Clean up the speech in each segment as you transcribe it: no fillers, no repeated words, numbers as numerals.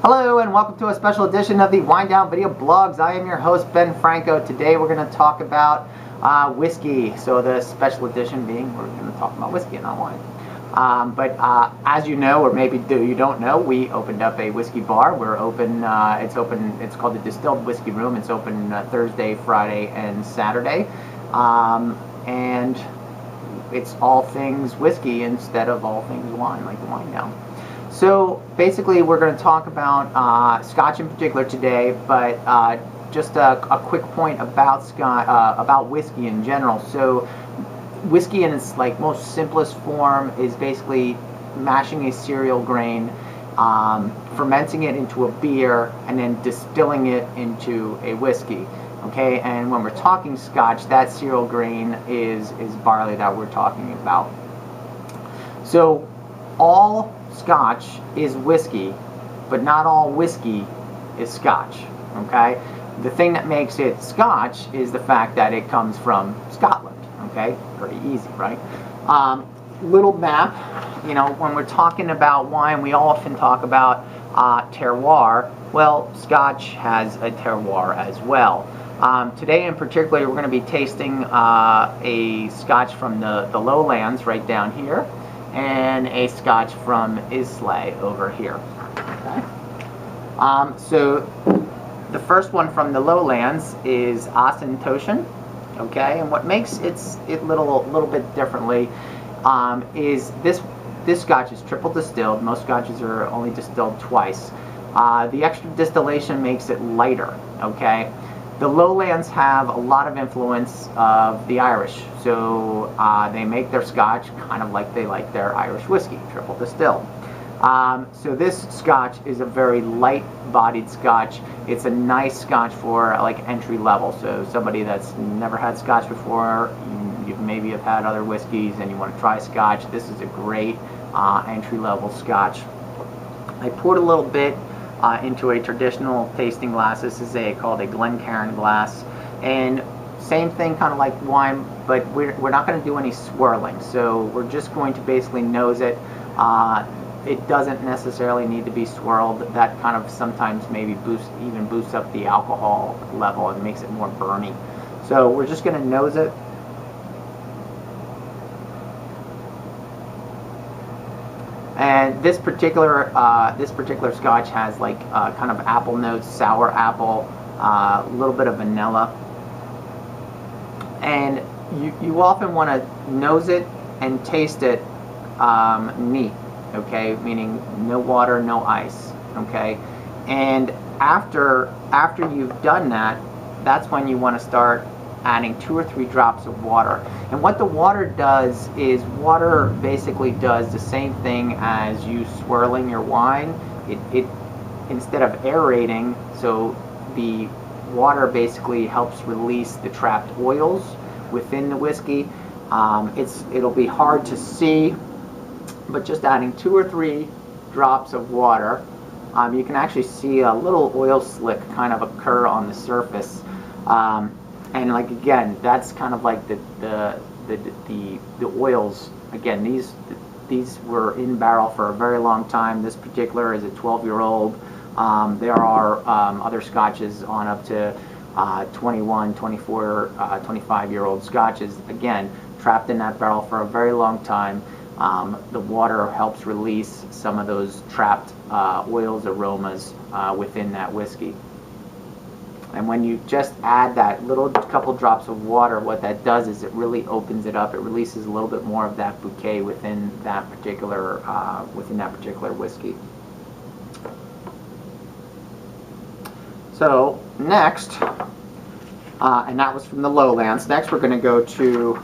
Hello and welcome to a special edition of the Winedown video blogs. I am your host Ben Franco. Today we're going to talk about whiskey. So the special edition being we're going to talk about whiskey and not wine. But as you know, or maybe you don't know, we opened up a whiskey bar. We're open. It's open. It's called the Distilled Whiskey Room. It's open Thursday, Friday, and Saturday, and it's all things whiskey instead of all things wine, like the Winedown. So basically, we're going to talk about Scotch in particular today, but just a quick point about about whiskey in general. So whiskey in its most simplest form is basically mashing a cereal grain, fermenting it into a beer, and then distilling it into a whiskey. Okay, and when we're talking Scotch, that cereal grain is barley that we're talking about. So all Scotch is whiskey, but not all whiskey is Scotch. Okay, the thing that makes it Scotch is the fact that it comes from Scotland. Okay, pretty easy, right? Little map. You know, when we're talking about wine, we often talk about terroir. Well, Scotch has a terroir as well. Today in particular, we're going to be tasting a Scotch from the lowlands right down here, and a Scotch from Islay over here. Okay. So the first one from the lowlands is Asentoshan. Okay, and what makes it little bit differently is this Scotch is triple distilled. Most Scotches are only distilled twice. The extra distillation makes it lighter. Okay. The lowlands have a lot of influence of the Irish, so they make their Scotch kind of like they like their Irish whiskey, triple distilled. So this Scotch is a very light-bodied Scotch. It's a nice Scotch for entry level. So somebody that's never had Scotch before, you maybe have had other whiskeys and you want to try Scotch, this is a great entry-level Scotch. I poured a little bit into a traditional tasting glass. This is called a Glencairn glass, and same thing, kind of like wine, but we're not going to do any swirling. So we're just going to basically nose it. It doesn't necessarily need to be swirled. That kind of sometimes maybe boosts up the alcohol level and makes it more burny. So we're just going to nose it. And this particular Scotch has kind of apple notes, sour apple, a little bit of vanilla. And you often want to nose it and taste it neat. Okay, meaning no water, no ice. Okay, and after you've done that, that's when you want to start adding 2 or 3 drops of water. And what the water does is, water basically does the same thing as you swirling your wine. It instead of aerating, so the water basically helps release the trapped oils within the whiskey. It'll be hard to see, but just adding 2 or 3 drops of water, you can actually see a little oil slick kind of occur on the surface. And again, that's kind of like the oils. Again, these were in barrel for a very long time. This particular is a 12-year-old. There are other Scotches on up to 21, 24, 25-year-old Scotches. Again, trapped in that barrel for a very long time. The water helps release some of those trapped oils, aromas within that whiskey. And when you just add that little couple drops of water, what that does is it really opens it up. It releases a little bit more of that bouquet within that particular whiskey. So next, and that was from the lowlands. Next, we're going to go to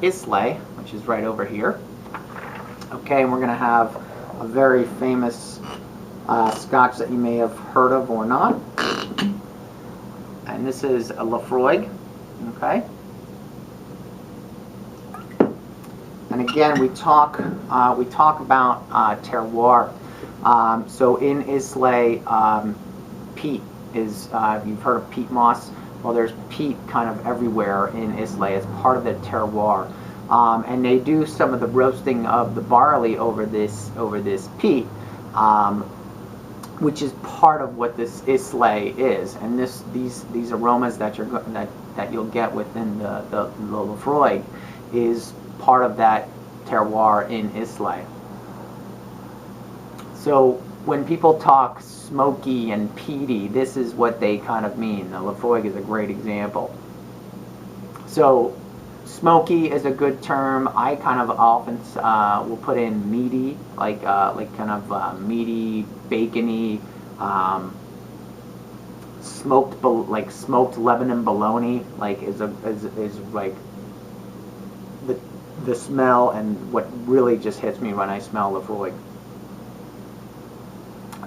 Islay, which is right over here. Okay, and we're going to have a very famous Scotch that you may have heard of or not. And this is a Lafroig. Okay. And again, we talk about terroir. So in Islay, peat is, you've heard of peat moss. Well, there's peat kind of everywhere in Islay as part of the terroir. And they do some of the roasting of the barley over this peat. which is part of what this Islay is, and these aromas that you'll get within the Laphroaig is part of that terroir in Islay. So when people talk smoky and peaty, this is what they kind of mean. The Laphroaig is a great example. So smoky is a good term. I kind of often will put in meaty, like kind of meaty, bacony, smoked Lebanon bologna. Like is like the smell and what really just hits me when I smell Laphroaig.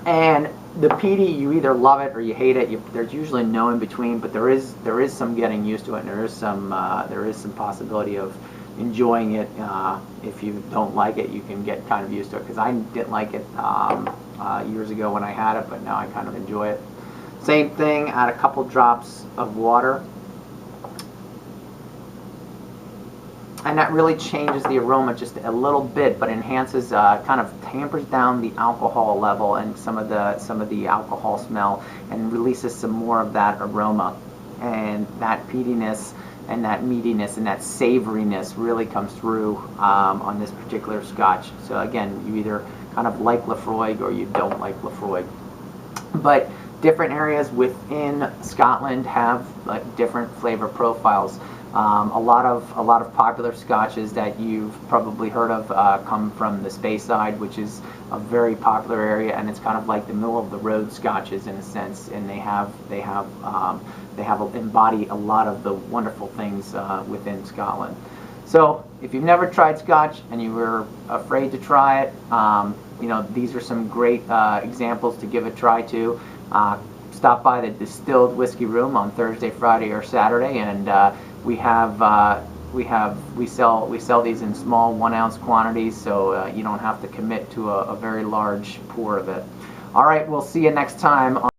And the peaty, you either love it or you hate it. There's usually no in between, but there is some getting used to it, and there is some possibility of enjoying it. If you don't like it, you can get kind of used to it, because I didn't like it years ago when I had it, but now I kind of enjoy it. Same thing, add a couple drops of water, and that really changes the aroma just a little bit, but enhances, kind of tampers down the alcohol level and some of the alcohol smell, and releases some more of that aroma. And that peatiness and that meatiness and that savoriness really comes through on this particular Scotch. So again, you either kind of like Laphroaig or you don't like Laphroaig. But different areas within Scotland have different flavor profiles. A lot of popular Scotches that you've probably heard of come from the Speyside, which is a very popular area, and it's kind of like the middle of the road Scotches in a sense, and they embody a lot of the wonderful things within Scotland. So if you've never tried Scotch and you were afraid to try it, you know, these are some great examples to give a try to. Stop by the Distilled Whiskey Room on Thursday, Friday, or Saturday, and we sell these in small 1 ounce quantities, so you don't have to commit to a very large pour of it. All right, we'll see you next time.